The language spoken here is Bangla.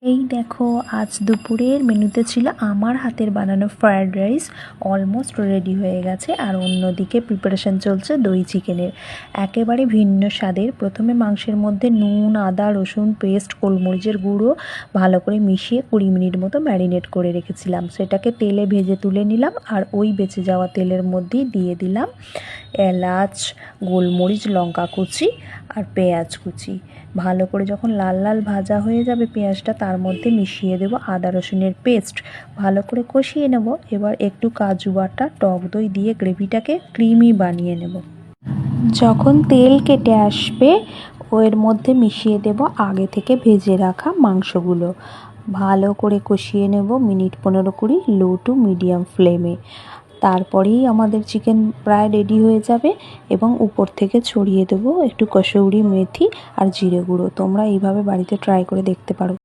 এই দেখো, আজ দুপুরের মেনুতে ছিল আমার হাতের বানানো ফ্রায়েড রাইস। অলমোস্ট রেডি হয়ে গেছে। আর অন্যদিকে প্রিপারেশন চলছে দই চিকেনের, একেবারে ভিন্ন স্বাদের। প্রথমে মাংসের মধ্যে নুন, আদা, রসুন পেস্ট, গোলমরিচের গুঁড়ো ভালো করে মিশিয়ে 20 মিনিট মতো ম্যারিনেট করে রেখেছিলাম। সেটাকে তেলে ভেজে তুলে নিলাম, আর ওই বেঁচে যাওয়া তেলের মধ্যেই দিয়ে দিলাম এলাচ, গোলমরিচ, লঙ্কা কুচি আর পেঁয়াজ কুচি। ভালো করে যখন লাল লাল ভাজা হয়ে যাবে পেঁয়াজটা, তার মধ্যে মিশিয়ে দেব আদা রসুনের পেস্ট। ভালো করে কষিয়ে নেব। এবার একটু কাজু বাটা, টক দই দিয়ে গ্রেভিটাকে ক্রিমি বানিয়ে নেব। যখন তেল কেটে আসবে, এর মধ্যে মিশিয়ে দেব আগে থেকে ভেজে রাখা মাংসগুলো। ভালো করে কষিয়ে নেব মিনিট 15-20 লো টু মিডিয়াম ফ্লেমে। তারপরেই আমাদের চিকেন প্রায় রেডি হয়ে যাবে। এবং উপর থেকে ছড়িয়ে দেবো একটু কসৌরি মেথি আর জিরে গুঁড়ো। তোমরা এইভাবে বাড়িতে ট্রাই করে দেখতে পারো।